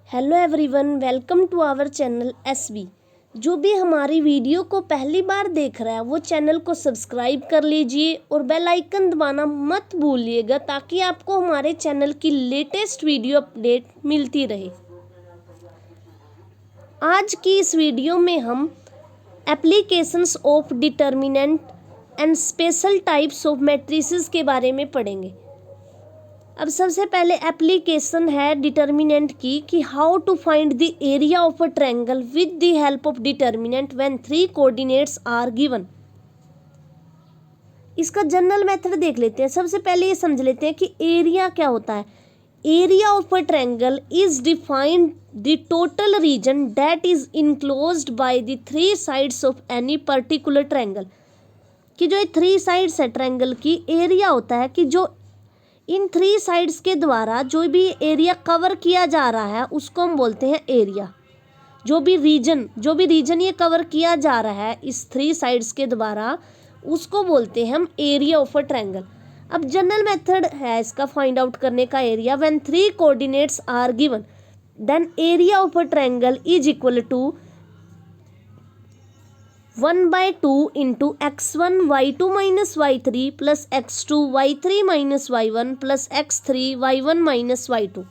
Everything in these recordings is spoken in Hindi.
Hello everyone, welcome to our channel SB. जो भी हमारी वीडियो को पहली बार देख रहा है वो चैनल को सब्सक्राइब कर लीजिए और बेल आइकन दबाना मत भूलिएगा ताकि आपको हमारे चैनल की लेटेस्ट वीडियो अपडेट मिलती रहे। आज की इस वीडियो में हम applications of determinant and special types of matrices के बारे में पढ़ेंगे। अब सबसे पहले एप्लीकेशन है डिटर्मिनेंट की कि how to find the area of a triangle with the help of determinant when 3 coordinates are given. इसका जनरल मेथड देख लेते हैं। सबसे पहले ये समझ लेते हैं कि एरिया क्या होता है। Area of a triangle is defined the total region that is enclosed by the 3 sides of any particular triangle. कि जो ये 3 साइड्स है ट्रायंगल की, एरिया होता है कि जो इन 3 साइड्स के द्वारा जो भी एरिया कवर किया जा रहा है उसको हम बोलते हैं एरिया। जो भी रीजन ये कवर किया जा रहा है इस 3 साइड्स के द्वारा उसको बोलते हैं हम एरिया ऑफ अ ट्रायंगल। अब जनरल मेथड है इसका फाइंड आउट करने का area. When 3 coordinates are given then area of a triangle is equal to 1/2 into x1 y2 minus y3 plus x2 y3 minus y1 plus x3 y1 minus y2।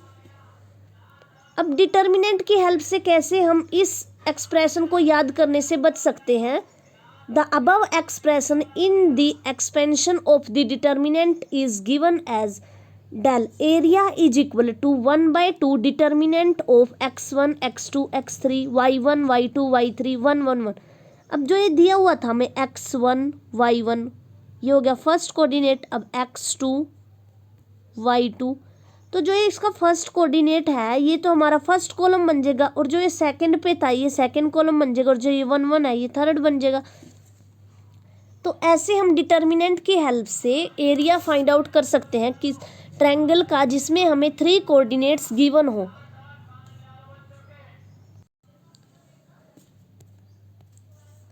अब डिटर्मिनेंट की हेल्प से कैसे हम इस एक्सप्रेशन को याद करने से बच सकते हैं। The above expression in the expansion of the determinant is given as del area is equal to 1/2 determinant of x1 x2 x3 y1 y2 y3 1 1 1। अब जो ये दिया हुआ था हमें x1 y1 ये हो गया फर्स्ट कोऑर्डिनेट। अब x2 y2 तो जो ये इसका फर्स्ट कोऑर्डिनेट है ये तो हमारा फर्स्ट कॉलम बन जाएगा और जो ये सेकंड पे था ये सेकंड कॉलम बन जाएगा और जो ये 1 1 है ये थर्ड बन जाएगा। तो ऐसे हम डिटर्मिनेंट की हेल्प से एरिया फाइंड आउट कर सकते हैं कि ट्रायंगल का जिसमें हमें 3 कोऑर्डिनेट्स गिवन हो।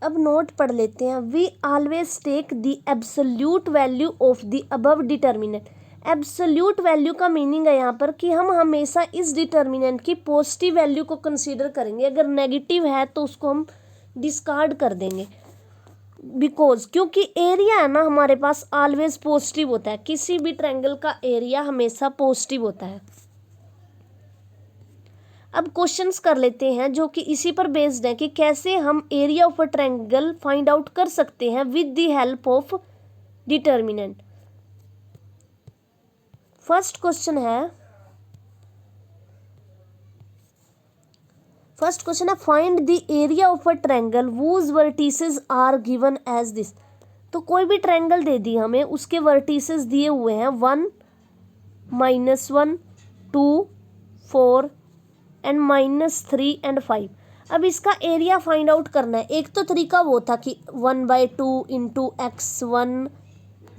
अब नोट पढ़ लेते हैं। We always take the absolute value of the above determinant. Absolute value का मीनिंग है यहाँ पर कि हम हमेशा इस डिटर्मिनेंट की पॉजिटिव वैल्यू को कंसीडर करेंगे। अगर नेगेटिव है तो उसको हम डिस्कार्ड कर देंगे। बिकॉज क्योंकि एरिया है ना हमारे पास ऑलवेज पॉजिटिव होता है। किसी भी ट्रायंगल का एरिया हमेशा पॉजिटिव होता है। अब क्वेश्चंस कर लेते हैं जो कि इसी पर बेस्ड है कि कैसे हम area of a triangle find out कर सकते हैं with the help of determinant. First question है find the area of a triangle whose vertices are given as this. तो कोई भी ट्रायंगल दे दी हमें, उसके वर्टिसेस दिए हुए हैं 1 -1 2 4 एंड -3 एंड 5। अब इसका एरिया फाइंड आउट करना है। एक तो तरीका वो था कि 1/2 into x1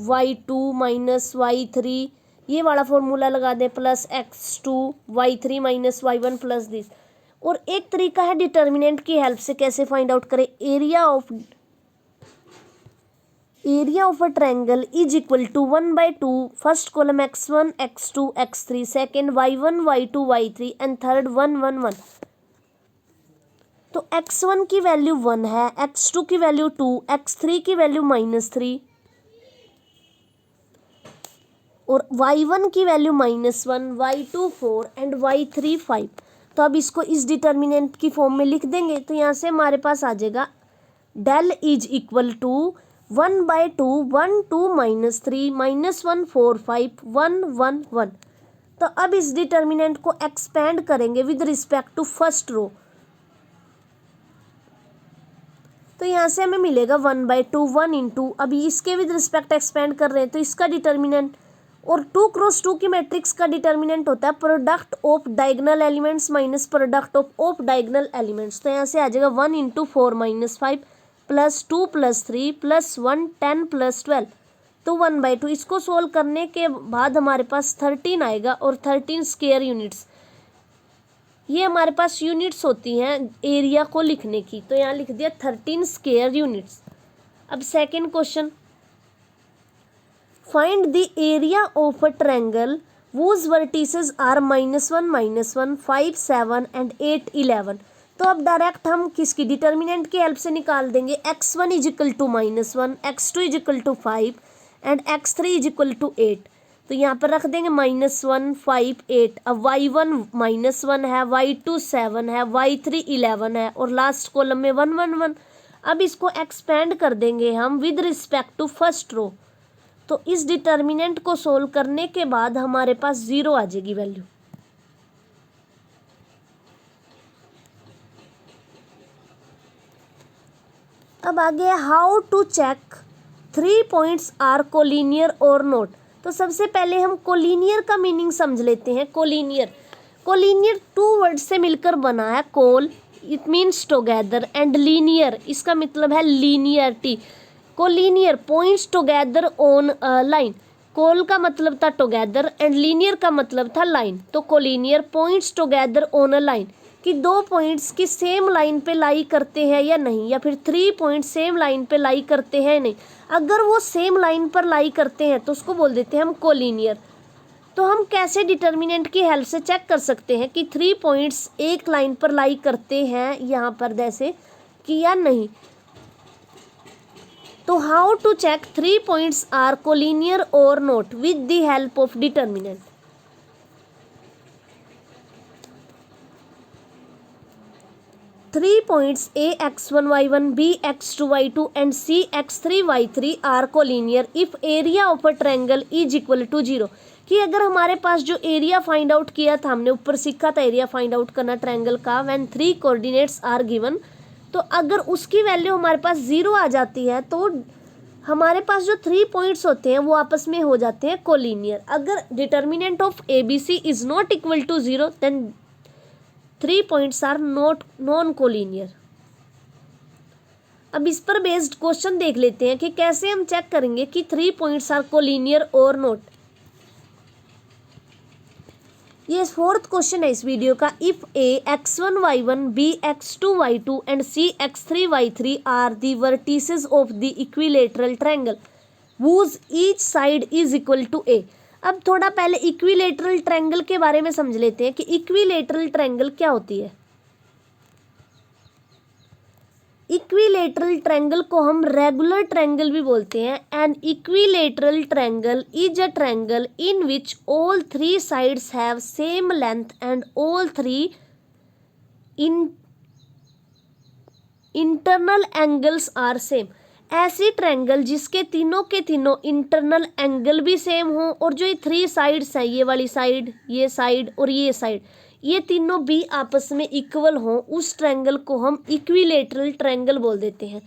y2 minus y3 ये वाला फॉर्मूला लगा दें plus x2 y3 minus y1 plus this. और एक तरीका है डिटर्मिनेंट की हेल्प से कैसे फाइंड आउट करें। Area of a triangle is equal to 1/2 first column x1 x2 x3 second y1 y2 y3 and third 1 1 1। तो x1 की वैल्यू 1 है, x2 की वैल्यू 2, x3 की वैल्यू -3 और y1 की वैल्यू -1 y2 4 एंड y3 5। तो अब इसको इस डिटर्मिनेंट की फॉर्म में लिख देंगे। तो यहाँ से हमारे पास आ जाएगा डेल इज इक्वल टू 1/2 1 2 -3 -1 4 5 1 1 1। तो अब इस डिटर्मिनेंट को एक्सपेंड करेंगे with respect to first row. तो यहाँ से हमें मिलेगा 1/2 1 इंटू, अभी इसके विद रिस्पेक्ट एक्सपेंड कर रहे हैं तो इसका डिटर्मिनेंट और 2 क्रॉस 2 की मैट्रिक्स का डिटर्मिनेंट होता है product of diagonal elements minus product of diagonal elements. तो यहाँ से आ जाएगा 1 into 4 -5 plus 2 plus 3 plus 1 10 plus 12। तो 1/2 इसको सोल्व करने के बाद हमारे पास 13 आएगा और 13 स्क्वायर यूनिट्स ये हमारे पास यूनिट्स होती हैं एरिया को लिखने की। तो यहाँ लिख दिया 13 स्क्वायर यूनिट्स। अब second question find the area of a triangle whose vertices are -1, -1, 5, 7 and 8, 11। तो अब डायरेक्ट हम किसकी डिटर्मिनेंट की हेल्प से निकाल देंगे। x1 is equal to -1, x2 is equal to 5 and x3 is equal to 8। तो यहाँ पर रख देंगे -1, 5, 8। अब y1 -1 है, y2 7 है, y3 11 है और लास्ट कॉलम में 1, 1, 1। अब इसको एक्सपेंड कर देंगे हम with respect to first row. तो इस डिटर्मिनेंट को सोल्व करने के बाद हमारे पास 0 आ जाएगी वैल्यू। अब आगे how to check 3 points are collinear और नॉट। तो सबसे पहले हम कोलिनियर का मीनिंग समझ लेते हैं। कोलिनियर 2 वर्ड से मिलकर बना है। Col it means together and linear इसका मतलब है linearity. Collinear points together on a line. Col का मतलब था टुगेदर एंड लीनियर का मतलब था लाइन। तो collinear points together on a line कि 2 पॉइंट्स की सेम लाइन पे लाई करते हैं या नहीं, या फिर 3 पॉइंट्स सेम लाइन पे लाई करते हैं नहीं। अगर वो सेम लाइन पर लाई करते हैं तो उसको बोल देते हैं हम कोलिनियर। तो हम कैसे डिटर्मिनेंट की हेल्प से चेक कर सकते हैं कि 3 पॉइंट्स एक लाइन पर लाई करते हैं यहाँ पर जैसे कि या नहीं। तो how to check 3 points are collinear और not with the help of determinant. Three points A x1 y1, B x2 y2 and C x3 y3 are collinear if area of a triangle is equal to 0। कि अगर हमारे पास जो एरिया फाइंड आउट किया था, हमने ऊपर सीखा था एरिया फाइंड आउट करना ट्रायंगल का, व्हेन 3 कोऑर्डिनेट्स आर गिवन। तो अगर उसकी वैल्यू हमारे पास 0 आ जाती है तो हमारे पास जो 3 पॉइंट्स होते हैं वो आपस में हो जाते हैं कोलिनियर। अगर determinant of ABC is not equal to 0 then 3 points are not non collinear. अब इस पर बेस्ड क्वेश्चन देख लेते हैं कि कैसे हम चेक करेंगे कि 3 पॉइंट्स आर कोलिनियर और नॉट। ये 4th क्वेश्चन है इस वीडियो का। If A x1 y1, B x2 y2 and C x3 y3 are the vertices of the equilateral triangle whose each side is equal to A। अब थोड़ा पहले इक्विलेटरल ट्रायंगल के बारे में समझ लेते हैं कि इक्विलेटरल ट्रायंगल क्या होती है। इक्विलेटरल ट्रायंगल को हम रेगुलर ट्रायंगल भी बोलते हैं। An equilateral triangle is a triangle in which all 3 sides have same length and all 3 internal angles are same. ऐसी ट्रायंगल जिसके तीनों के तीनों इंटरनल एंगल भी सेम हो और जो ये 3 साइड्स हैं, ये वाली साइड, ये साइड और ये साइड, ये तीनों भी आपस में इक्वल हो, उस ट्रायंगल को हम इक्विलेटरल ट्रायंगल बोल देते हैं।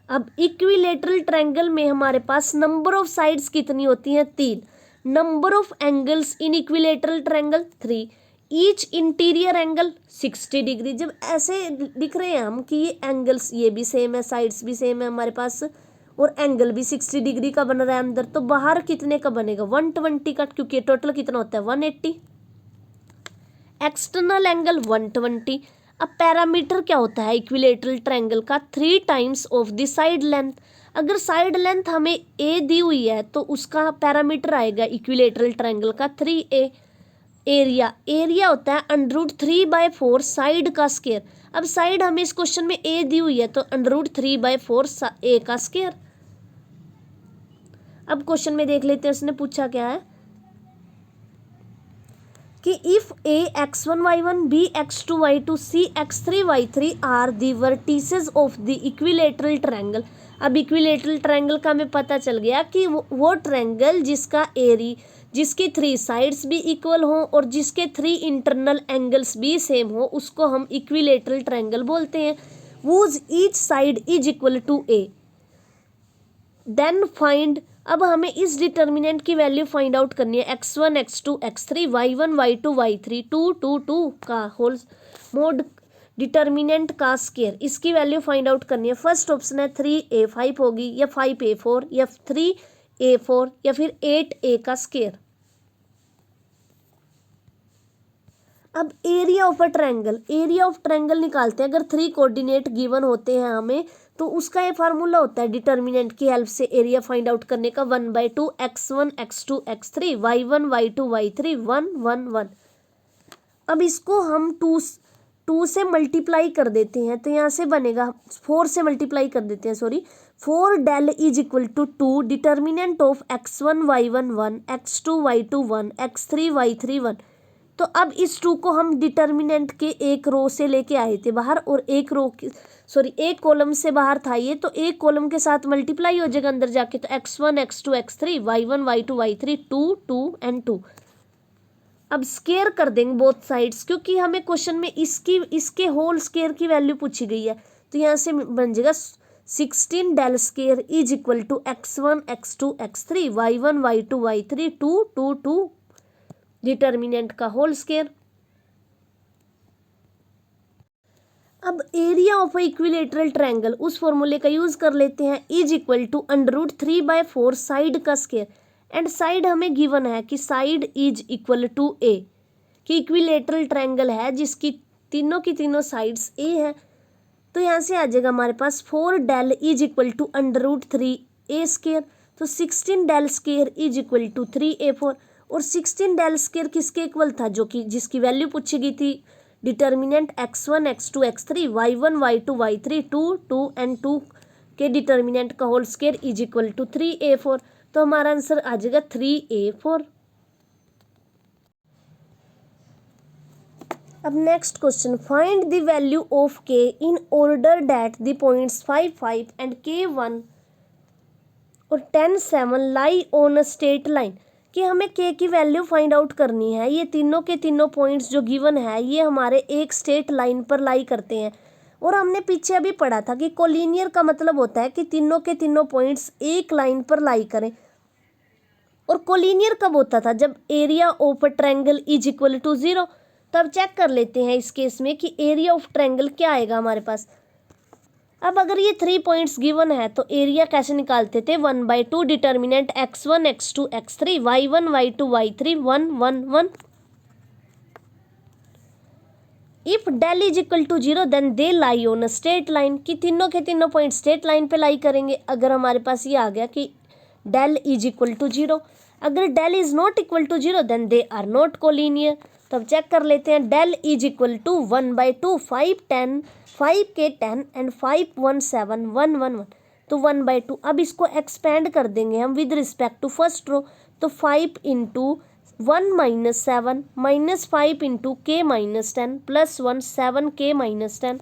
अब इक्विलेटरल ट्रायंगल में हमारे पास नंबर ऑफ साइड्स कितनी होती हैं? 3। Number of angles in equilateral triangle 3। Each interior angle 60 degree. जब ऐसे दिख रहे हैं हम कि ये एंगल्स ये भी सेम है, साइड्स भी सेम है हमारे पास और एंगल भी 60 डिग्री का बन रहा है अंदर, तो बाहर कितने का बनेगा? 120 का, क्योंकि टोटल कितना होता है? 180। External angle 120। अब पैरामीटर क्या होता है इक्विलेटरल ट्रायंगल का? 3 times of the side length. अगर साइड लेंथ हमें A दी हुई है तो उसका पैरामीटर आएगा इक्विलेटरल ट्रायंगल का 3A। एरिया होता है √3/4 साइड का स्क्वायर। अब साइड हमें इस क्वेश्चन में A दी हुई है तो √3/4 A का स्क्वायर। अब क्वेश्चन में देख लेते हैं उसने पूछा क्या है कि if A x1 y1, B x2 y2, C x3 y3 are the vertices of the equilateral triangle. अब इक्विलेटरल ट्रायंगल का हमें पता चल गया कि वो ट्रायंगल जिसका जिसकी 3 साइड्स भी इक्वल हो और जिसके 3 इंटरनल एंगल्स भी सेम हो, उसको हम इक्विलेटरल ट्रायंगल बोलते हैं। whose each side is equal to A। Then find. अब हमें इस डिटर्मिनेंट की वैल्यू फाइंड आउट करनी है। x1 x2 x3 y1 y2 y3 2 2 2 का होल मोड डिटर्मिनेंट का स्क्वायर, इसकी वैल्यू फाइंड आउट करनी है। फर्स्ट ऑप्शन है 3A5 होगी या 5A4 या 3A4 या फिर 8A का स्क्वायर। अब एरिया ऑफ ऑफ ट्रायंगल निकालते हैं। अगर 3 कोऑर्डिनेट गिवन होते हैं हमें, तो उसका ये फार्मूला होता है डिटर्मिनेंट की हेल्प से एरिया फाइंड आउट करने का, 1/2 x1 x2 x3 y1 y2 y3 1 1 1। अब इसको हम 2 से मल्टीप्लाई कर देते हैं, तो यहाँ से बनेगा 4 से मल्टीप्लाई कर देते हैं, sorry 4 del is equal to 2 determinant of x1 y1 1 x2 y2 1 x3 y3 1। तो अब इस 2 को हम डिटर्मिनेंट के एक रो से लेके आए थे बाहर, और एक कॉलम से बाहर था ये, तो एक कॉलम के साथ मल्टीप्लाई हो जाएगा अंदर जाके, तो x1 x2 x3 y1 y2 y3 2 2 and 2। अब स्केयर कर देंगे बोथ साइड्स, क्योंकि हमें क्वेश्चन में इसके होल स्केयर की वैल्यू पूछी गई है, तो यहाँ से बन जाएगा 16 del square is equal to x1 x2 x3 y1 y2 y3 2 2 2 determinant का होल स्केयर। अब एरिया ऑफ इक्विलेटरल ट्रायंगल, उस फॉर्मूले का यूज कर लेते हैं, इज इक्वल टू √3/4 साइड का स्केयर, एंड साइड हमें गिवन है कि side is equal to A, कि इक्विलेटरल ट्रायंगल है जिसकी तीनों की तीनों साइड्स ए है। तो यहाँ से आ जाएगा हमारे पास 4 del is equal to √3a square, तो 16 del square is equal to 3a4, और 16 डेल स्केयर किसके इक्वल था, जो कि जिसकी वैल्यू पूछी गई थी determinant x1 x2 x3 y1 y2 y3 2 2 and 2 के डिटर्मिनेंट का whole square is equal to 3a4। तो हमारा आंसर आ जाएगा 3a4। अब next question, find the value of k in order that the points 5 5 and k1 और 10 7 lie on a straight line. कि हमें k की वैल्यू फाइंड आउट करनी है, ये तीनों के तीनों पॉइंट्स जो गिवन है ये हमारे एक स्ट्रेट लाइन पर लाई करते हैं। और हमने पीछे अभी पढ़ा था कि कोलिनियर का मतलब होता है कि तीनों के तीनों पॉइंट्स एक लाइन पर लाई करें। और कोलिनियर कब होता था, जब area of a triangle is equal to 0। तो अब चेक कर लेते हैं इस केस में कि एरिया ऑफ ट्रायंगल क्या आएगा हमारे पास। अब अगर ये 3 पॉइंट्स गिवन है तो एरिया कैसे निकालते थे, 1/2 determinant x1 x2 x3 y1 y2 y3 1 1 1। If del is equal to 0 then they lie on a straight line, कि तीनों के तीनों पॉइंट स्ट्रेट लाइन पे लाई करेंगे। अगर हमारे पास ये आ गया कि डेल इज इक्वल टू 0, अगर del is not equal to 0 then they are not collinear. तब चेक कर लेते हैं, डेल इज इक्वल टू 1/2 5 10 5 के 10 एंड 5 1 7 1 1 1, तो 1/2। अब इसको एक्सपेंड कर देंगे हम with respect to first row, तो 5 into 1 minus 7 minus 5 into k minus 10 plus 1 7k minus 10।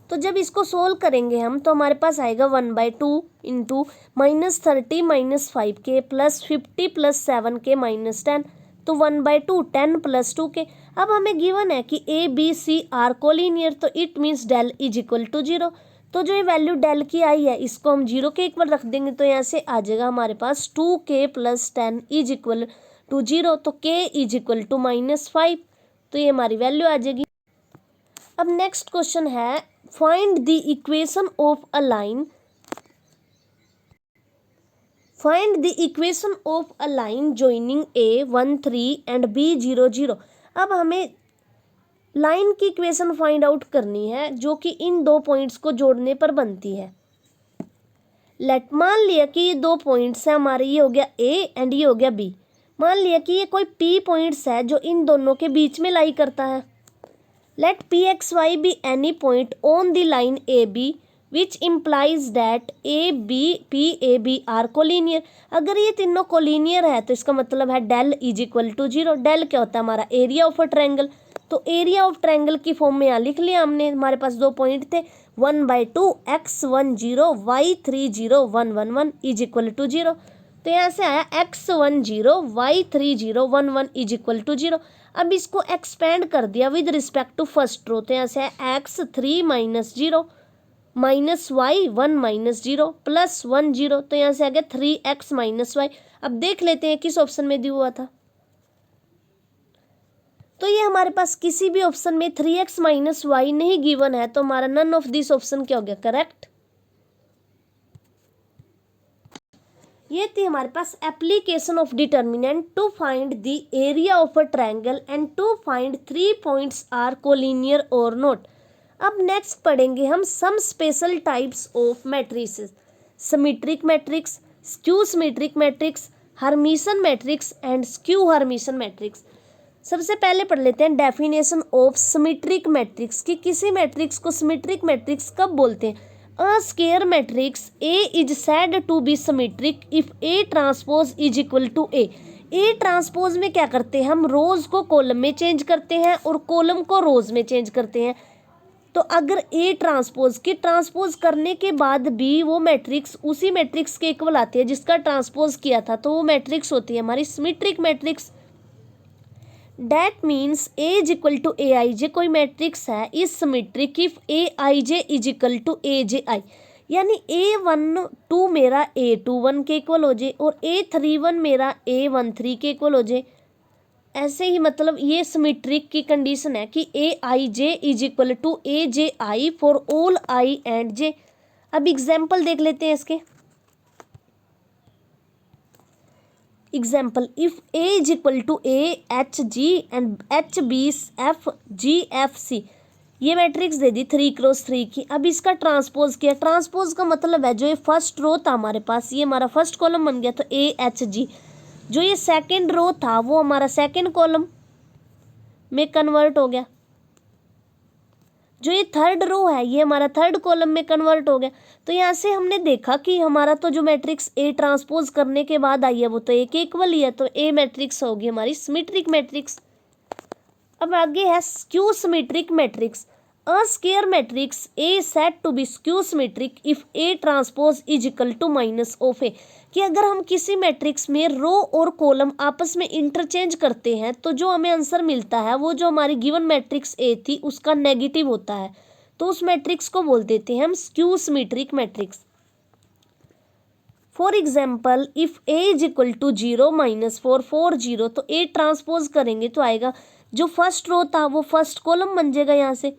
तो जब इसको सोल्व करेंगे हम तो हमारे पास आएगा 1/2 into -30 minus 5k plus 50 plus 7k minus 10, तो 1/2 10 प्लस 2k। अब हमें गिवन है कि A B C are collinear, तो it means del is equal to 0। तो जो ये वैल्यू डेल की आई है इसको हम 0 के इक्वल रख देंगे, तो यहाँ से आ जाएगा हमारे पास 2k plus 10 is equal to 0, तो k इज इक्वल टू -5, तो ये हमारी वैल्यू आ जाएगी। अब नेक्स्ट क्वेश्चन है, find the equation of a line, find the equation of a line joining a 1 3 and b 0 0। अब हमें लाइन की इक्वेशन फाइंड आउट करनी है जो कि इन दो पॉइंट्स को जोड़ने पर बनती है। मान लिया कि ये दो पॉइंट्स हैं हमारे, ये हो गया a एंड ये हो गया b। मान लिया कि ये कोई p पॉइंट्स है जो इन दोनों के बीच में लाई करता है। Let pxy be any point on the line AB which implies that AB PAB are collinear। अगर ये तीनों कोलिनियर है तो इसका मतलब है del is equal to 0। Del क्या होता है हमारा, एरिया ऑफ अ ट्रायंगल। तो एरिया ऑफ ट्रायंगल की फॉर्म में यहाँ लिख लिया हमने, हमारे पास दो पॉइंट थे, 1/2 x10 y30 1 1 1 is equal to 0। तो यहाँ से आया x10 y30 1 1 is equal to 0। अब इसको एक्सपेंड कर दिया with respect to first row, तो यहाँ से है x3 minus 0 minus y 1 minus 0 plus 1 0, तो यहाँ से आ गया 3x माइनस y। अब देख लेते हैं किस ऑप्शन में दिया हुआ था, तो ये हमारे पास किसी भी ऑप्शन में 3x माइनस y नहीं गिवन है, तो हमारा नन ऑफ दिस ऑप्शन क्या हो गया, करेक्ट। ये थी हमारे पास application of determinant to find the area of a triangle and to find 3 points are collinear और नॉट। अब नेक्स्ट पढ़ेंगे हम some special types of matrices, symmetric matrix, skew symmetric matrix, Hermitian matrix and skew Hermitian matrix. सबसे पहले पढ़ लेते हैं डेफिनेशन ऑफ सिमेट्रिक मैट्रिक्स कि किसी मैट्रिक्स को सिमेट्रिक मैट्रिक्स कब बोलते हैं। A square matrix A is said to be symmetric if A transpose is equal to A। A transpose में क्या करते हैं हम, रोज को कॉलम में चेंज करते हैं और कॉलम को रोज में चेंज करते हैं। तो अगर A ट्रांसपोज के ट्रांसपोज करने के बाद भी वो मैट्रिक्स उसी मैट्रिक्स के इक्वल आती है जिसका ट्रांसपोज किया था, तो वो मैट्रिक्स होती है हमारी symmetric matrix. That means A is equal to Aij कोई मैट्रिक्स है is symmetric if Aij is equal to Aj, यानी A12 मेरा A21 के इक्वल हो जाए और A31 मेरा A13 के इक्वल हो जाए। ऐसे ही मतलब ये सिमेट्रिक की कंडीशन है कि Aij is equal to Aj for all I and J। अब एग्जाम्पल देख लेते हैं इसके। Example if A is equal to AHG and HBFGFC, ये मैट्रिक्स दे दी 3x3 की। अब इसका ट्रांसपोज किया, ट्रांसपोज का मतलब है जो ये फर्स्ट रो था हमारे पास, ये हमारा फर्स्ट कॉलम बन गया तो AHG, जो ये सेकंड रो था वो हमारा सेकंड कॉलम में कन्वर्ट हो गया, जो ये थर्ड रो है ये हमारा थर्ड कॉलम में कन्वर्ट हो गया। तो यहाँ से हमने देखा कि हमारा तो जो मैट्रिक्स A ट्रांसपोज करने के बाद आई है वो तो A के इक्वल ही है, तो A मैट्रिक्स होगी हमारी सिमेट्रिक मैट्रिक्स। अब आगे है skew symmetric matrix. A square matrix A said to be skew symmetric if A transpose is equal to minus of A, कि अगर हम किसी मैट्रिक्स में रो और कॉलम आपस में इंटरचेंज करते हैं तो जो हमें आंसर मिलता है वो जो हमारी गिवन मैट्रिक्स A थी उसका नेगेटिव होता है, तो उस मैट्रिक्स को बोल देते हैं हम skew symmetric matrix. For example if A is equal to 0 -4 4 0, तो A ट्रांसपोज करेंगे तो आएगा जो फर्स्ट रो था वो फर्स्ट कॉलम बन जाएगा यहाँ से,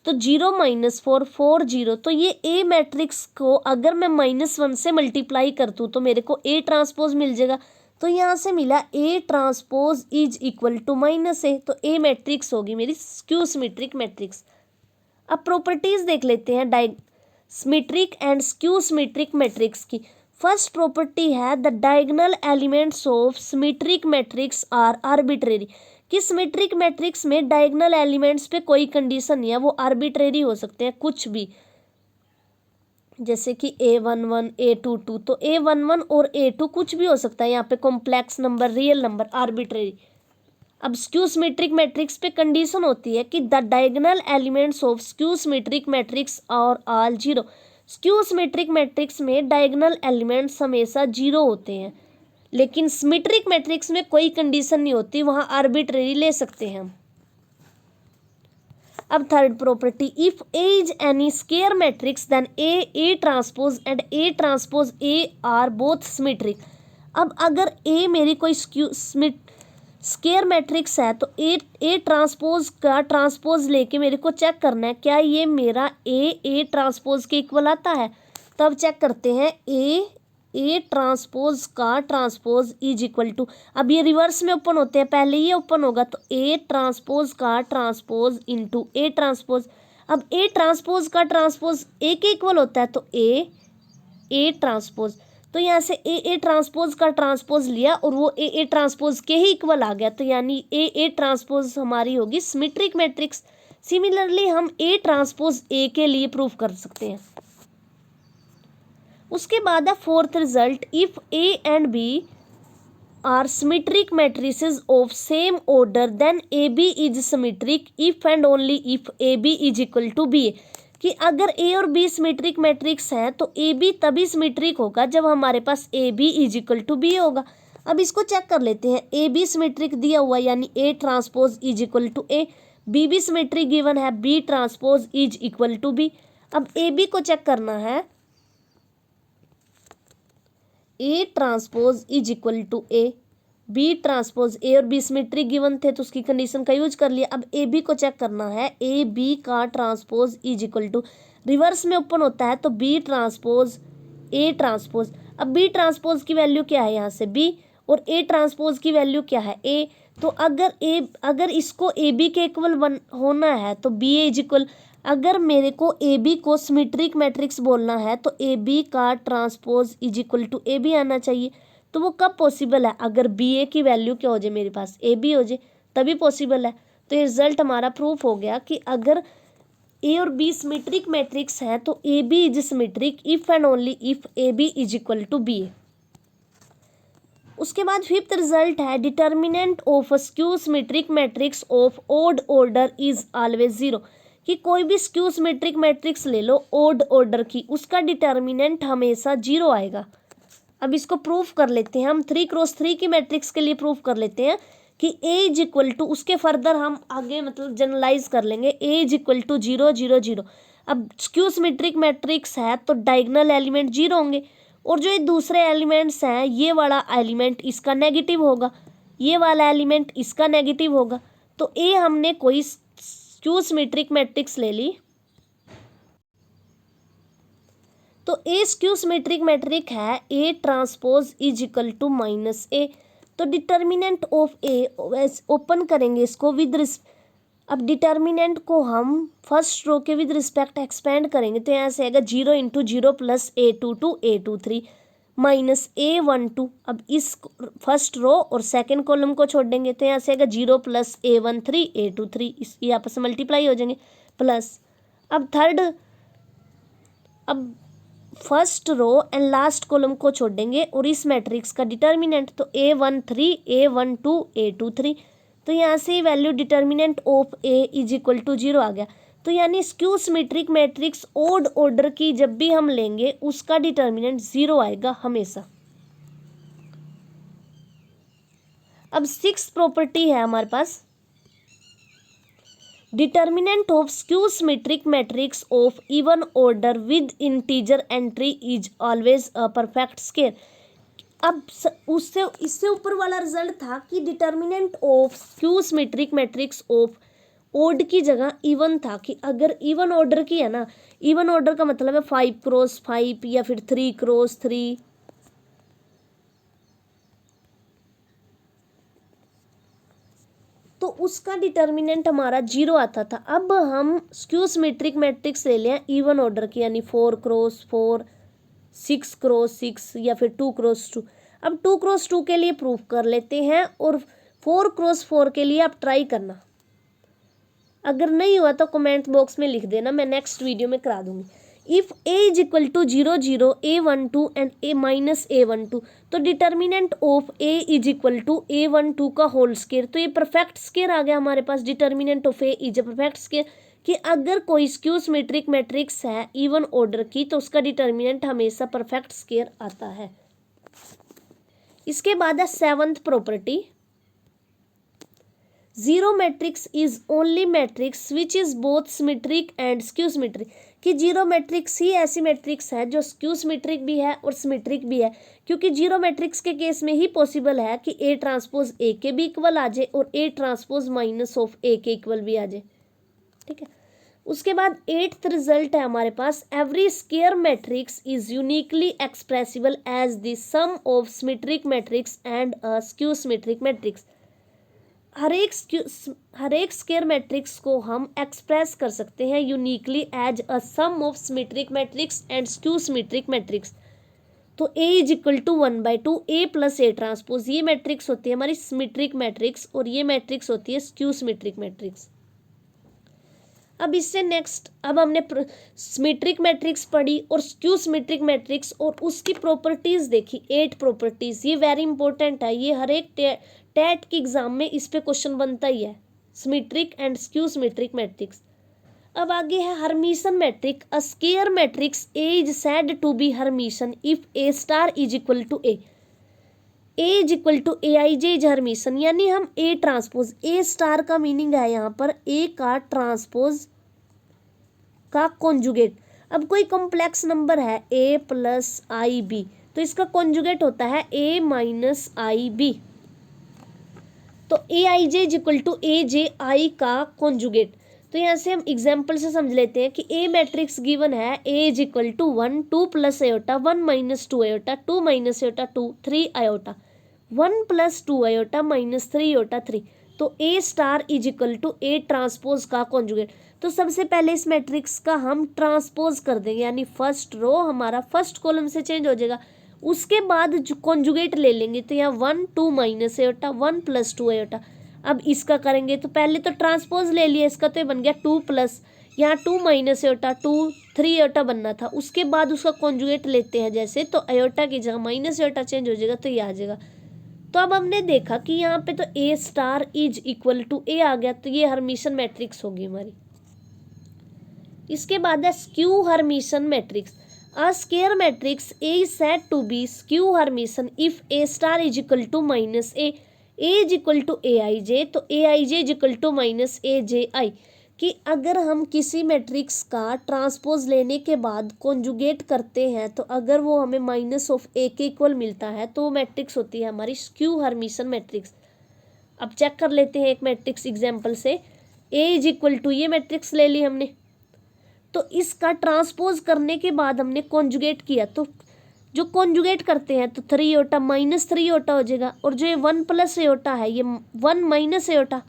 तो 0 -4 4 0, तो ये A मैट्रिक्स को अगर मैं -1 से मल्टीप्लाई कर दूँ तो मेरे को A ट्रांसपोज मिल जाएगा। तो यहाँ से मिला A transpose is equal to -A, तो A मैट्रिक्स होगी मेरी स्क्यू सिमेट्रिक मैट्रिक्स। अब प्रॉपर्टीज देख लेते हैं symmetric and skew symmetric matrix की। फर्स्ट प्रॉपर्टी है the diagonal elements of symmetric matrix are arbitrary, कि सिमेट्रिक मैट्रिक्स में डायगोनल एलिमेंट्स पे कोई कंडीशन नहीं है, वो आर्बिट्रेरी हो सकते हैं कुछ भी, जैसे कि A11 A22, तो A11 और A2 कुछ भी हो सकता है, यहाँ पे complex number real number arbitrary. अब स्क्यू सिमेट्रिक मैट्रिक्स पे कंडीशन होती है कि the diagonal elements of skew symmetric matrix are all 0। Skew symmetric matrix में डायगोनल एलिमेंट्स हमेशा 0 होते हैं, लेकिन सिमेट्रिक मैट्रिक्स में कोई कंडीशन नहीं होती, वहां आर्बिट्रेरी ले सकते हैं हम। अब third property if A is any square matrix then A transpose and A transpose A are both symmetric. अब अगर A मेरी कोई स्क्वायर मैट्रिक्स है तो A ट्रांसपोज का ट्रांसपोज लेके मेरे को चेक करना है क्या ये मेरा A ट्रांसपोज के इक्वल आता है। तब चेक करते हैं A ट्रांसपोज का ट्रांसपोज इज इक्वल टू, अब ये रिवर्स में ओपन होते हैं, पहले ये ओपन होगा तो A ट्रांसपोज का ट्रांसपोज इंटू A ट्रांसपोज। अब A ट्रांसपोज का ट्रांसपोज A के इक्वल होता है तो A ट्रांसपोज, तो यहाँ से A ट्रांसपोज का ट्रांसपोज लिया और वो A ट्रांसपोज के ही इक्वल आ गया, तो यानी A ट्रांसपोज हमारी होगी सिमेट्रिक मैट्रिक्स। सिमिलरली हम A ट्रांसपोज A के लिए प्रूव कर सकते हैं। उसके बाद है fourth result if A and B are symmetric matrices of same order then AB is symmetric if and only if AB is equal to BA, कि अगर A और B सिमेट्रिक मैट्रिक्स हैं तो AB तभी सिमेट्रिक होगा जब हमारे पास AB is equal to B होगा। अब इसको चेक कर लेते हैं, AB सिमेट्रिक दिया हुआ यानी A transpose is equal to A, B भी सिमेट्रिक गिवन है B transpose is equal to B। अब AB को चेक करना है, A transpose is equal to A, B transpose A और B सिमेट्रिक गिवन थे तो उसकी कंडीशन का यूज कर लिया। अब AB को चेक करना है, AB का transpose is equal to reverse में ओपन होता है तो B ट्रांसपोज A ट्रांसपोज। अब बी ट्रांसपोज की वैल्यू क्या है यहाँ से बी, और ए ट्रांसपोज की वैल्यू क्या है ए। तो अगर इसको ए बी के इक्वल होना है तो बी ए इज इक्वल, अगर मेरे को ए बी को सिमेट्रिक मैट्रिक्स बोलना है तो ए बी का transpose is equal to A B आना चाहिए। तो वो कब पॉसिबल है, अगर बी ए की वैल्यू क्या हो जाए मेरे पास ए बी हो जाए, तभी पॉसिबल है। तो ये रिजल्ट हमारा प्रूफ हो गया कि अगर ए और बी सिमेट्रिक मैट्रिक्स है तो A B is symmetric if and only if A B is equal to B A. उसके बाद फिफ्थ रिजल्ट है determinant of a skew symmetric matrix of odd order is always zero, कि कोई भी स्क्यू सिमेट्रिक मैट्रिक्स ले लो ओड ऑर्डर की, उसका डिटर्मिनेंट हमेशा जीरो आएगा। अब इसको प्रूफ कर लेते हैं हम, 3x3 की मैट्रिक्स के लिए प्रूफ कर लेते हैं कि ए इज इक्वल टू, उसके फर्दर हम आगे मतलब जनरलाइज कर लेंगे, ए इज इक्वल टू 0 0 0। अब स्क्यू सिमेट्रिक मैट्रिक्स है तो डायगोनल एलिमेंट जीरो होंगे, और जो ये दूसरे एलिमेंट्स हैं ये वाला एलिमेंट इसका नेगेटिव होगा, ये वाला एलिमेंट इसका नेगेटिव होगा। तो ए हमने कोई स्क्यू सिमेट्रिक मैट्रिक्स ले ली, तो ए स्क्यू सिमेट्रिक मैट्रिक है A transpose is equal to minus A. तो डिटर्मिनेंट ऑफ ए ओपन करेंगे इसको विद, अब डिटर्मिनेंट को हम फर्स्ट रो के विद रिस्पेक्ट एक्सपेंड करेंगे, तो यहाँ से आएगा 0 into 0 plus A22 A23 minus A12। अब इस फर्स्ट रो और सेकंड कॉलम को छोड़ देंगे, तो यहाँ से आएगा 0 प्लस A13 A23, ये आपस में मल्टीप्लाई हो जाएंगे प्लस। अब first row and last column को छोड़ देंगे और इस मैट्रिक्स का डिटर्मिनेंट, तो A13 A12 A23, तो यहाँ से value determinant of A is equal to 0 आ गया। तो यानी skew symmetric matrix odd order की जब भी हम लेंगे उसका डिटर्मिनेंट 0 आएगा हमेशा। अब सिक्स्थ प्रॉपर्टी है हमारे पास, determinant of skew symmetric matrix of even order with integer entry is always a perfect square. अब इससे ऊपर वाला रिजल्ट था कि determinant of skew symmetric matrix of odd की जगह इवन था, कि अगर इवन ऑर्डर की है ना, इवन ऑर्डर का मतलब है 5x5 या फिर 3x3, तो उसका डिटर्मिनेंट हमारा 0 आता था। अब हम स्क्यू सिमेट्रिक मैट्रिक्स ले लें इवन ऑर्डर की, यानी 4x4 6x6 या फिर 2x2। अब 2x2 के लिए प्रूफ कर लेते हैं और 4x4 के लिए आप ट्राई करना, अगर नहीं हुआ तो कमेंट बॉक्स में लिख देना, मैं नेक्स्ट वीडियो में करा दूंगी। इफ a is equal to 0 0 A12 and a minus A12, तो determinant of a is equal to A12 का होल स्क्वायर, तो ये परफेक्ट स्क्वायर आ गया हमारे पास। Determinant of a is a perfect square, कि अगर कोई स्क्यू सिमेट्रिक मैट्रिक्स है इवन ऑर्डर की तो उसका डिटर्मिनेंट हमेशा परफेक्ट स्क्वायर आता है। इसके बाद है seventh property, zero matrix is only matrix which is both symmetric and skew symmetric, कि जीरो मैट्रिक्स ही ऐसी मैट्रिक्स है जो स्क्यू सिमेट्रिक भी है और सिमेट्रिक भी है, क्योंकि जीरो मैट्रिक्स के केस में ही पॉसिबल है कि ए ट्रांसपोज ए के भी इक्वल आ जाए और ए ट्रांसपोज माइनस ऑफ ए के इक्वल भी आ जाए। ठीक है, उसके बाद एट्थ रिजल्ट है हमारे पास, every square matrix is uniquely expressible as the sum of symmetric matrix and a skew symmetric matrix. हर एक स्क्वायर मैट्रिक्स को हम एक्सप्रेस कर सकते हैं uniquely as a sum of symmetric matrix and skew symmetric matrix. तो a is equal to 1/2 a plus A transpose, ये मैट्रिक्स होती है हमारी सिमेट्रिक मैट्रिक्स और ये मैट्रिक्स होती है स्क्यू सिमेट्रिक मैट्रिक्स। अब इससे नेक्स्ट, अब हमने सिमेट्रिक मैट्रिक्स पढ़ी और स्क्यू सिमेट्रिक मैट्रिक्स और उसकी प्रॉपर्टीज देखी, 8 प्रॉपर्टीज। ये वेरी इंपॉर्टेंट है, ये हर एक टेट के एग्जाम में इस पे क्वेश्चन बनता ही है, symmetric and skew symmetric matrix. अब आगे है hermitian matrix, a square matrix A is said to be hermitian if A star is equal to A is equal to A I J is hermitian, यानी हम ए ट्रांसपोज, ए स्टार का मीनिंग है यहाँ पर ए का ट्रांसपोज का कॉन्जुगेट। अब कोई कॉम्प्लेक्स नंबर है a प्लस आई बी, तो इसका कॉन्जुगेट होता है a माइनस आई बी, तो A I J is equal to A J आई का कॉन्जुगेट। तो यहाँ से हम एग्जाम्पल से समझ लेते हैं कि ए मैट्रिक्स गिवन है, A is equal to 1 2 plus iota 1 minus 2 iota 2 minus iota 2 3 iota 1 plus 2 iota minus 3 iota 3। तो A star is equal to A transpose का कॉन्जुगेट। तो सबसे पहले इस मैट्रिक्स का हम ट्रांसपोज कर देंगे, यानी फर्स्ट रो हमारा फर्स्ट कॉलम से चेंज हो जाएगा। उसके बाद जो कॉन्जुगेट ले लेंगे, तो यहाँ 1 2 माइनस आयोटा 1 प्लस 2 आयोटा। अब इसका करेंगे तो पहले तो ट्रांसपोज ले लिया इसका, तो ये बन गया 2 प्लस यहाँ 2 माइनस आयोटा 2 3 आयोटा बनना था। उसके बाद उसका कॉन्जुगेट लेते हैं जैसे, तो आयोटा की जगह माइनस आयोटा चेंज हो जाएगा, तो ये आ जाएगा। तो अब हमने देखा कि यहाँ पे तो A star is equal to ए आ गया, तो ये हर्मिशन मैट्रिक्स होगी हमारी। इसके बाद है skew Hermitian matrix. A square matrix A is said to be skew Hermitian if A star is equal to minus A is equal to A I J. तो A I J is equal to minus A J I, कि अगर हम किसी मैट्रिक्स का ट्रांसपोज लेने के बाद कॉन्जुगेट करते हैं, तो अगर वो हमें माइनस ऑफ ए के इक्वल मिलता है, तो वो मैट्रिक्स होती है हमारी स्क्यू हर्मिशन मैट्रिक्स। अब चेक कर लेते हैं एक मैट्रिक्स एग्जाम्पल से। ए इज इक्वल टू, ये मैट्रिक्स ले ली हमने, तो इसका ट्रांसपोज करने के बाद हमने कॉन्जुगेट किया, तो जो कॉन्जुगेट करते हैं तो 3 आयोटा माइनस 3 आयोटा हो जाएगा, और जो ये 1 प्लस आयोटा है ये 1 माइनस आयोटा।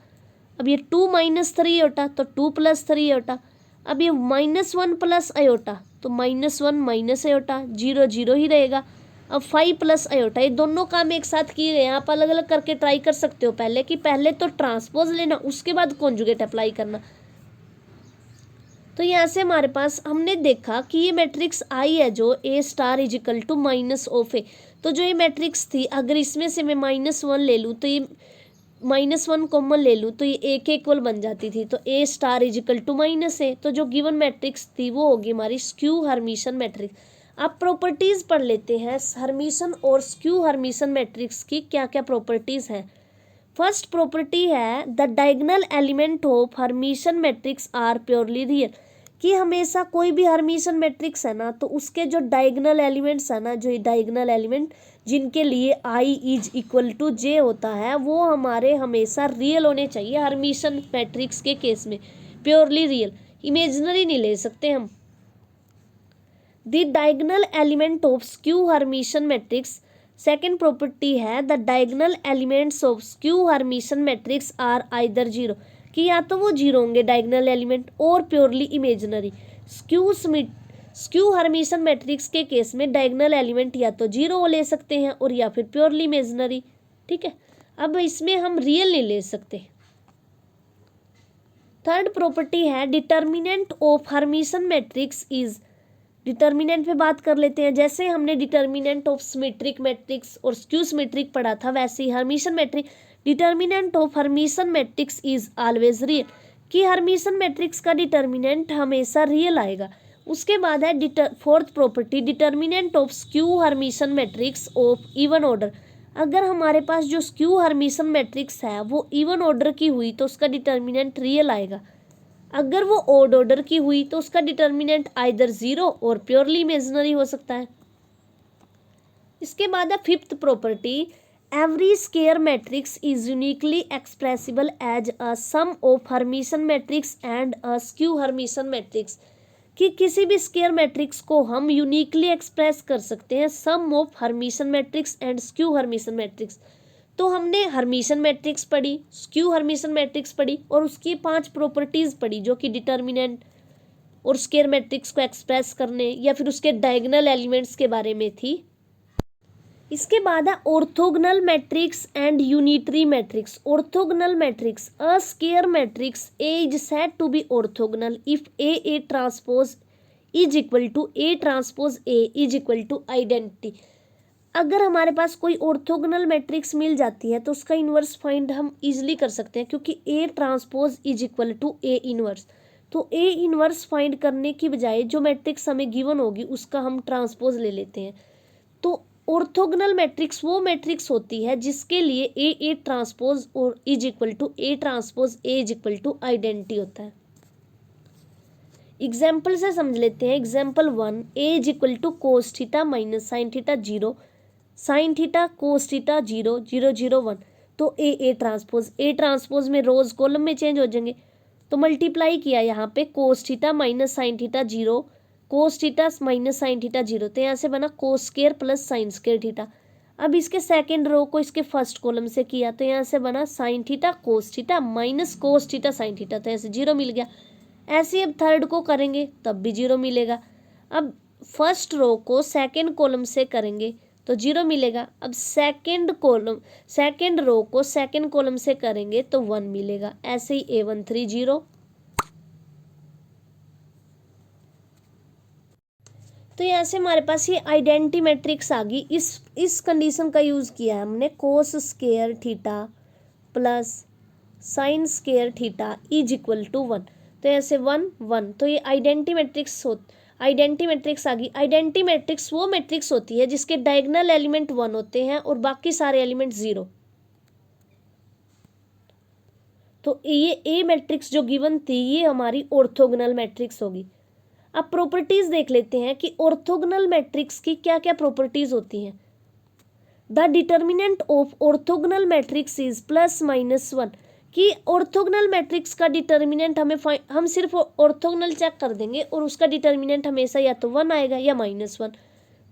अब ये 2 माइनस 3 आयोटा, तो 2 प्लस 3 आयोटा। अब ये -1 प्लस आयोटा, तो -1 माइनस आयोटा, 0 0 ही रहेगा। अब 5 प्लस आयोटा, ये दोनों काम एक साथ किए गए, आप अलग अलग करके ट्राई कर सकते हो। पहले तो ट्रांसपोज लेना, उसके बाद कॉन्जुगेट अप्लाई करना। तो यहाँ से हमारे पास हमने देखा कि ये मैट्रिक्स आई है जो A star is equal to minus of A. तो जो ये मैट्रिक्स थी, अगर इसमें से मैं -1 ले लूँ, तो ये -1 कॉमन ले लूँ, तो ये ए के इक्वल बन जाती थी। तो A star is equal to minus A, तो जो गिवन मैट्रिक्स थी वो होगी हमारी स्क्यू हर्मिशन मैट्रिक्स। अब प्रॉपर्टीज पढ़ लेते हैं हर्मिशन और स्क्यू हर्मिशन मैट्रिक्स की क्या क्या प्रॉपर्टीज हैं। फर्स्ट प्रॉपर्टी है the diagonal element of Hermitian matrix are purely real, कि हमेशा कोई भी हर्मिशन मैट्रिक्स है ना, तो उसके जो डायगोनल एलिमेंट्स है ना, जो डायगोनल एलिमेंट जिनके लिए I is equal to J होता है, वो हमारे हमेशा रियल होने चाहिए। हर्मिशन मैट्रिक्स के केस में प्योरली रियल, इमेजिनरी नहीं ले सकते हम। The diagonal element of skew Hermitian matrix, second property है the diagonal elements of skew Hermitian matrix are either 0, कि या तो वो 0 होंगे डायगोनल एलिमेंट, और purely imaginary. Skew Hermitian matrix के केस में डायगोनल एलिमेंट या तो 0 ले सकते हैं और या फिर प्योरली इमेजिनरी। ठीक है, अब इसमें हम रियल नहीं ले सकते। थर्ड प्रॉपर्टी है determinant of Hermitian matrix is, determinant पे बात कर लेते हैं। जैसे हमने डिटर्मिनेंट ऑफ सिमेट्रिक मैट्रिक्स और स्क्यू सिमेट्रिक पढ़ा था, वैसे ही Hermitian matrix, determinant of Hermitian matrix is always real, कि हर्मिशन मैट्रिक्स का डिटर्मिनेंट हमेशा रियल आएगा। उसके बाद है fourth property determinant of skew Hermitian matrix of even order. अगर हमारे पास जो स्क्यू हर्मिशन मैट्रिक्स है वो इवन ऑर्डर की हुई, तो उसका डिटर्मिनेंट रियल आएगा। अगर वो ऑड ऑर्डर की हुई, तो उसका डिटर्मिनेंट आइदर 0 और प्योरली इमेजिनरी हो सकता है। इसके बाद है fifth property every square matrix is uniquely expressible as a sum of Hermitian matrix and a skew Hermitian matrix, कि किसी भी स्क्वायर मैट्रिक्स को हम यूनिकली एक्सप्रेस कर सकते हैं sum of Hermitian matrix and skew Hermitian matrix. तो हमने हर्मिशन मैट्रिक्स पढ़ी, स्क्यू हर्मिशन मैट्रिक्स पढ़ी, और उसकी 5 प्रॉपर्टीज पढ़ी, जो कि डिटर्मिनेंट और स्क्वायर मैट्रिक्स को एक्सप्रेस करने या फिर उसके डायगोनल एलिमेंट्स के बारे में थी। इसके बाद है orthogonal matrix and unitary matrix. Orthogonal matrix, a square matrix A is said to be orthogonal if A transpose is equal to A transpose A is equal to identity. अगर हमारे पास कोई ऑर्थोगोनल मैट्रिक्स मिल जाती है, तो उसका इन्वर्स फाइंड हम इजीली कर सकते हैं, क्योंकि A transpose is equal to A inverse. तो ए इन्वर्स फाइंड करने की बजाय जो मैट्रिक्स हमें गिवन होगी उसका हम ट्रांसपोज ले लेते हैं। तो ऑर्थोगोनल मैट्रिक्स वो मैट्रिक्स होती है जिसके लिए ए ट्रांसपोज और is equal to A transpose A is equal to identity होता है। एग्जाम्पल से समझ लेते हैं। Example 1, A is equal to cos theta minus sine theta 0, sine theta cos theta 0 0 0 1। तो ए ट्रांसपोज में रोज कॉलम में चेंज हो जाएंगे। तो मल्टीप्लाई किया यहाँ पे कोस थीटा माइनस साइन थीटा 0, कोस थीटा माइनस साइन थीटा 0, तो यहाँ से बना cos square plus sine square theta. अब इसके सेकंड रो को इसके फर्स्ट कॉलम से किया तो यहाँ से बना sign theta cos theta minus cos theta sine theta, तो ऐसे 0 मिल गया। ऐसे अब थर्ड को करेंगे तब भी 0 मिलेगा। अब फर्स्ट रो को सेकंड कॉलम से करेंगे तो 0 मिलेगा। अब सेकंड रो को सेकंड कॉलम से करेंगे तो 1 मिलेगा। ऐसे ही A13 0। तो यहाँ से हमारे पास ये आइडेंटिटी मैट्रिक्स आ गई। इस कंडीशन का यूज़ किया है हमने, cos square theta plus sine square theta is equal to 1। तो ऐसे 1 1, तो ये आइडेंटिटी मैट्रिक्स आ गई। आइडेंटिटी मैट्रिक्स वो मैट्रिक्स होती है जिसके डायगोनल एलिमेंट 1 होते हैं और बाकी सारे एलिमेंट 0। तो ये ए मैट्रिक्स जो गिवन थी ये हमारी ऑर्थोगोनल मैट्रिक्स होगी। अब प्रॉपर्टीज देख लेते हैं कि ऑर्थोगोनल मैट्रिक्स की क्या क्या प्रॉपर्टीज होती हैं। The determinant of orthogonal matrix is plus minus 1, कि ऑर्थोगोनल मैट्रिक्स का डिटर्मिनेंट हम सिर्फ ऑर्थोगोनल चेक कर देंगे और उसका डिटर्मिनेंट हमेशा या तो 1 आएगा या -1।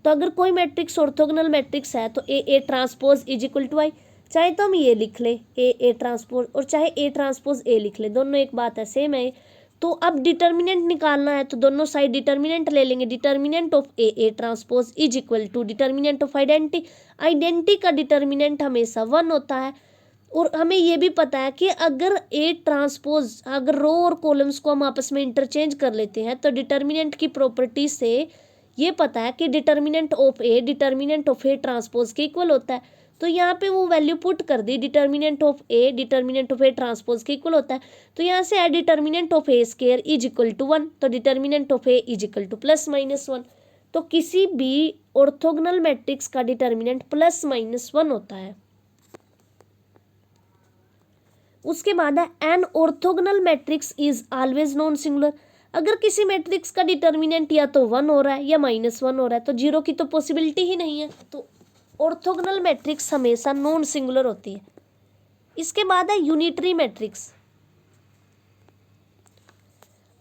तो अगर कोई मैट्रिक्स ऑर्थोगोनल मैट्रिक्स है तो A transpose is equal to I, चाहे तो हम ये लिख ले ए ट्रांसपोज और चाहे ए ट्रांसपोज ए लिख ले, दोनों एक बात है, सेम है। तो अब डिटर्मिनेंट निकालना है तो दोनों साइड डिटर्मिनेंट ले लेंगे। Determinant of A transpose is equal to determinant of identity का डिटर्मिनेंट हमेशा 1 होता है। और हमें ये भी पता है कि अगर ए ट्रांसपोज, अगर रो और कॉलम्स को हम आपस में इंटरचेंज कर लेते हैं तो डिटर्मिनेंट की प्रॉपर्टी से ये पता है कि डिटर्मिनेंट ऑफ ए ट्रांसपोज के इक्वल होता है। तो यहाँ पे वो वैल्यू पुट कर दी, डिटर्मिनेंट ऑफ ए ट्रांसपोज के इक्वल होता है। तो यहाँ से है determinant of A square is equal to 1, तो determinant of A is equal to plus minus 1। तो किसी भी ऑर्थोगोनल मैट्रिक्स का डिटर्मिनेंट प्लस माइनस 1 होता है। उसके बाद है an orthogonal matrix is always non singular. अगर किसी मैट्रिक्स का डिटर्मिनेंट या तो 1 हो रहा है या -1 हो रहा है तो 0 की तो पॉसिबिलिटी ही नहीं है। तो ऑर्थोगोनल मैट्रिक्स हमेशा नॉन सिंगुलर होती है। इसके बाद है unitary matrix.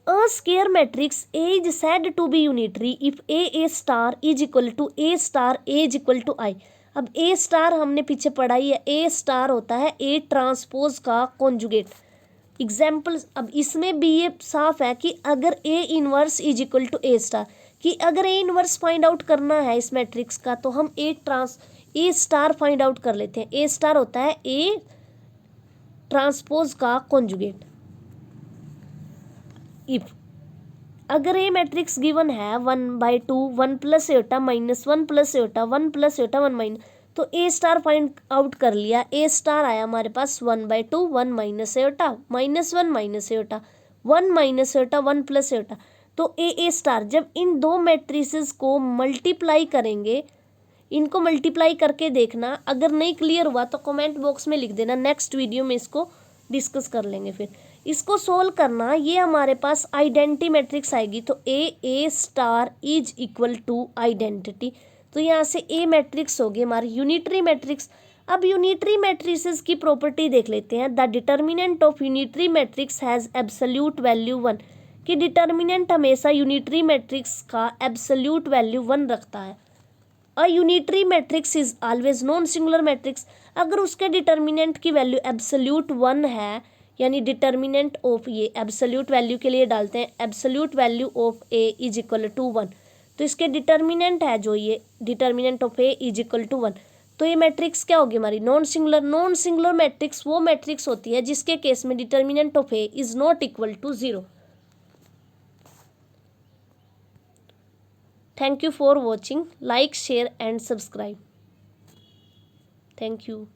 A square matrix A is said to be unitary if A star is equal to A star A is equal to I। अब A स्टार हमने पीछे पढ़ाई है, A स्टार होता है A ट्रांसपोज का कॉन्जुगेट। एग्जाम्पल, अब इसमें भी ये साफ है कि अगर A inverse is equal to A star, कि अगर A इनवर्स फाइंड आउट करना है इस मैट्रिक्स का तो हम A स्टार फाइंड आउट कर लेते हैं। A स्टार होता है A ट्रांसपोज का कॉन्जुगेट। इफ अगर ए मैट्रिक्स गिवन है 1/2 1 plus iota minus 1 plus iota 1 plus iota 1 minus, तो ए स्टार फाइंड आउट कर लिया। ए स्टार आया हमारे पास 1/2 1 माइनस एटा -1 माइनस एटा 1 माइनस एटा 1 प्लस एटा। तो ए स्टार जब इन दो मैट्रिसेस को मल्टीप्लाई करेंगे, इनको मल्टीप्लाई करके देखना, अगर नहीं क्लियर हुआ तो कमेंट बॉक्स में लिख देना, नेक्स्ट वीडियो में इसको डिस्कस कर लेंगे। फिर इसको सोल्व करना, ये हमारे पास आइडेंटिटी मैट्रिक्स आएगी। तो A star is equal to identity, तो यहाँ से ए मैट्रिक्स होगी हमारी यूनिटरी मैट्रिक्स। अब यूनिटरी मैट्रिसेस की प्रॉपर्टी देख लेते हैं। The determinant of unitary matrix has absolute value 1, कि डिटर्मिनेंट हमेशा यूनिटरी मैट्रिक्स का एब्सोल्यूट वैल्यू 1 रखता है। A unitary matrix is always non singular matrix, अगर उसके डिटर्मिनेंट की वैल्यू एब्सोल्यूट 1 है, यानी डिटर्मिनेंट ऑफ, ये एब्सोल्यूट वैल्यू के लिए डालते हैं, absolute value of A is equal to 1, तो इसके डिटर्मिनेंट है जो ये determinant of A is equal to 1, तो ये मैट्रिक्स क्या होगी हमारी non singular. Non singular matrix वो मैट्रिक्स होती है जिसके केस में determinant of A is not equal to 0। Thank you for watching. Like, share and subscribe. Thank you.